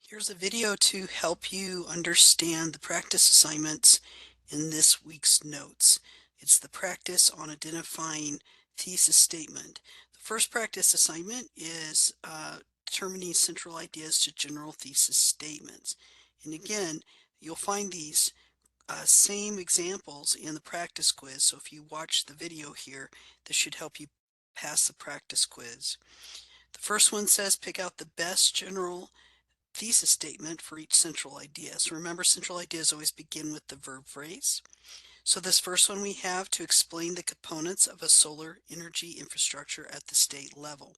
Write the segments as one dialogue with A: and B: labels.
A: Here's a video to help you understand the practice assignments in this week's notes. It's the practice on identifying thesis statement. The first practice assignment is determining central ideas to general thesis statements. And again, you'll find these same examples in the practice quiz. So if you watch the video here, this should help you pass the practice quiz. The first one says pick out the best general thesis statement for each central idea. So remember, central ideas always begin with the verb phrase. So this first one we have to explain the components of a solar energy infrastructure at the state level.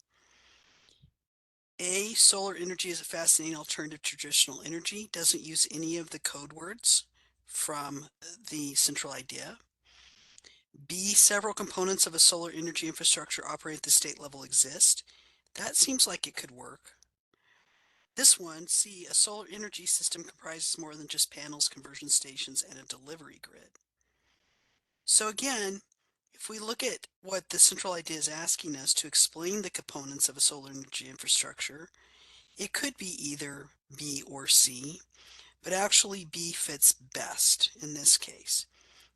A: A, solar energy is a fascinating alternative to traditional energy. Doesn't use any of the code words from the central idea. B, several components of a solar energy infrastructure operate at the state level exist. That seems like it could work. This one, C, a solar energy system comprises more than just panels, conversion stations, and a delivery grid. So again, if we look at what the central idea is asking us to explain the components of a solar energy infrastructure, it could be either B or C, but actually B fits best in this case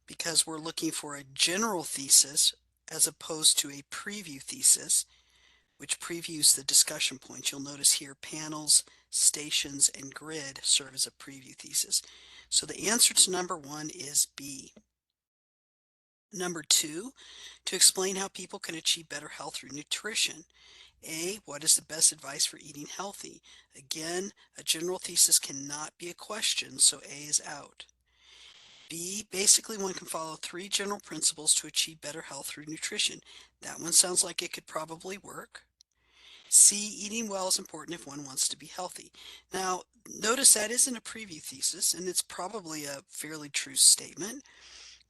A: because we're looking for a general thesis as opposed to a preview thesis, which previews the discussion points. You'll notice here panels, stations, and grid serve as a preview thesis. So the answer to number 1 is B. Number 2, to explain how people can achieve better health through nutrition. A, what is the best advice for eating healthy? Again, a general thesis cannot be a question, so A is out. B, basically one can follow 3 general principles to achieve better health through nutrition. That one sounds like it could probably work. C, eating well is important if one wants to be healthy. Now, notice that isn't a preview thesis, and it's probably a fairly true statement,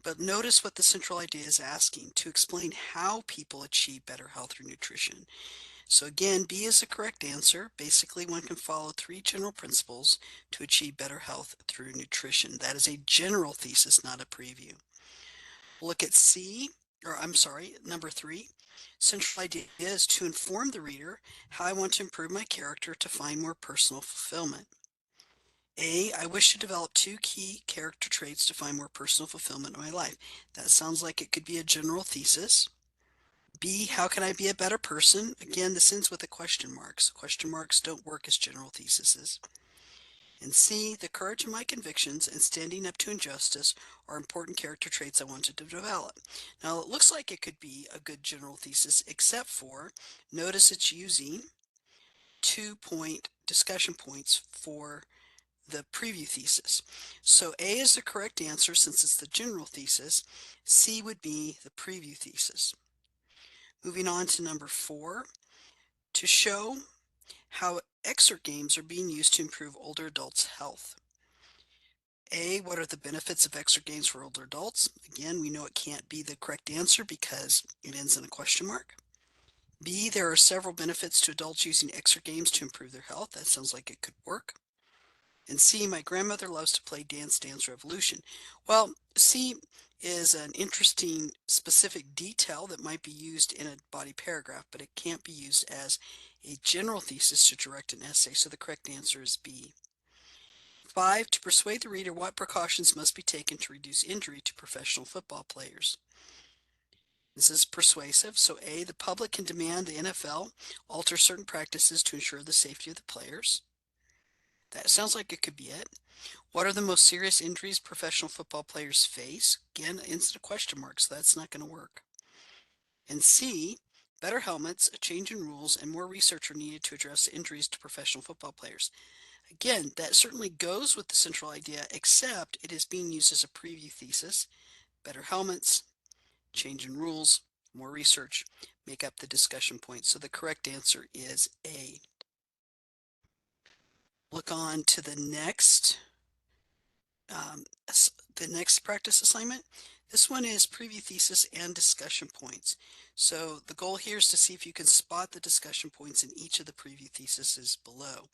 A: but notice what the central idea is asking, to explain how people achieve better health through nutrition. So again, B is the correct answer. Basically, one can follow 3 general principles to achieve better health through nutrition. That is a general thesis, not a preview. Look at C, or I'm sorry, number 3. Central idea is to inform the reader how I want to improve my character to find more personal fulfillment. A, I wish to develop 2 key character traits to find more personal fulfillment in my life. That sounds like it could be a general thesis. B, how can I be a better person? Again, this ends with a question mark, so question marks don't work as general theses. And C, the courage in my convictions and standing up to injustice are important character traits I wanted to develop. Now, it looks like it could be a good general thesis, except for, notice it's using 2-point discussion points for the preview thesis. So A is the correct answer since it's the general thesis. C would be the preview thesis. Moving on to number 4, to show how exercise games are being used to improve older adults' health. A, what are the benefits of exercise games for older adults? Again, we know it can't be the correct answer because it ends in a question mark. B, there are several benefits to adults using exercise games to improve their health. That sounds like it could work. And C, my grandmother loves to play Dance Dance Revolution. Well, C is an interesting specific detail that might be used in a body paragraph, but it can't be used as a general thesis to direct an essay, so the correct answer is B. 5, to persuade the reader what precautions must be taken to reduce injury to professional football players. This is persuasive, so A, the public can demand the NFL alter certain practices to ensure the safety of the players. That sounds like it could be it. What are the most serious injuries professional football players face? Again, it's a question mark, so that's not going to work. And C, better helmets, a change in rules, and more research are needed to address injuries to professional football players. Again, that certainly goes with the central idea, except it is being used as a preview thesis. Better helmets, change in rules, more research make up the discussion points. So the correct answer is A. Look on to um, the next practice assignment. This one is preview thesis and discussion points. So the goal here is to see if you can spot the discussion points in each of the preview theses below.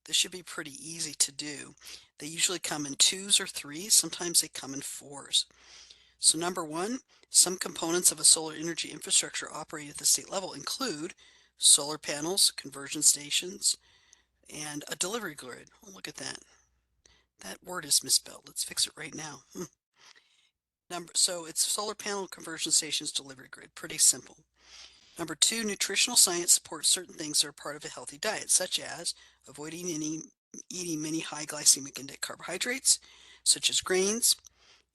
A: This should be pretty easy to do. They usually come in 2s or 3s, sometimes they come in 4s. So number 1, some components of a solar energy infrastructure operating at the state level include solar panels, conversion stations, and a delivery grid. Oh, look at that. That word is misspelled. Let's fix it right now. So it's solar panel conversion stations delivery grid. Pretty simple. Number two, nutritional science supports certain things that are part of a healthy diet, such as avoiding eating many high glycemic index carbohydrates, such as grains,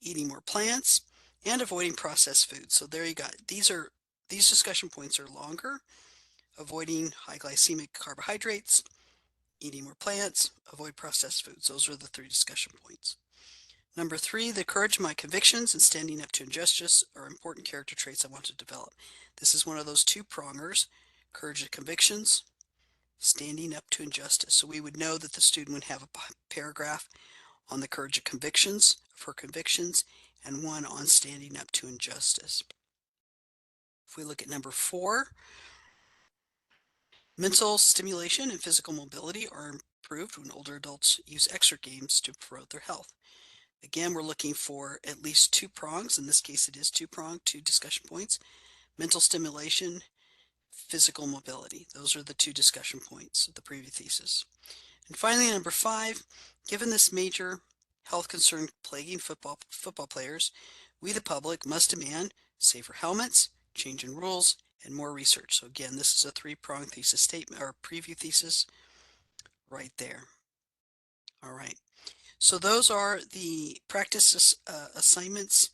A: eating more plants, and avoiding processed foods. So there you go. These discussion points are longer. Avoiding high glycemic carbohydrates, eating more plants, avoid processed foods. Those are the three discussion points. Number three, the courage of my convictions and standing up to injustice are important character traits I want to develop. This is one of those two-prongers, courage of convictions, standing up to injustice. So we would know that the student would have a paragraph on the courage of convictions, of her convictions, and one on standing up to injustice. If we look at number four, mental stimulation and physical mobility are improved when older adults use extra games to promote their health. Again, we're looking for at least two prongs. In this case, it is two-pronged, two discussion points. Mental stimulation, physical mobility. Those are the two discussion points of the preview thesis. And finally, number five, given this major health concern plaguing football players, we, the public, must demand safer helmets, change in rules, and more research. So again, this is a three-pronged thesis statement or preview thesis right there. All right. So those are the practice assignments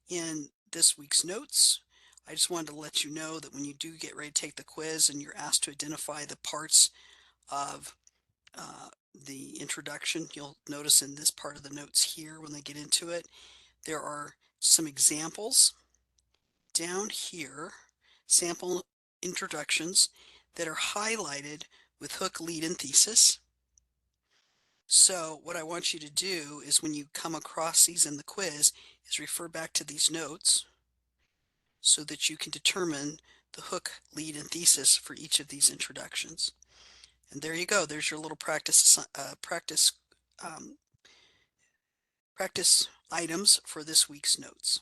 A: in this week's notes. I just wanted to let you know that when you do get ready to take the quiz and you're asked to identify the parts of the introduction, you'll notice in this part of the notes here when they get into it, there are some examples down here, sample introductions that are highlighted with hook, lead, and thesis. So what I want you to do is when you come across these in the quiz is refer back to these notes so that you can determine the hook, lead, and thesis for each of these introductions. And there you go. There's your little practice practice items for this week's notes.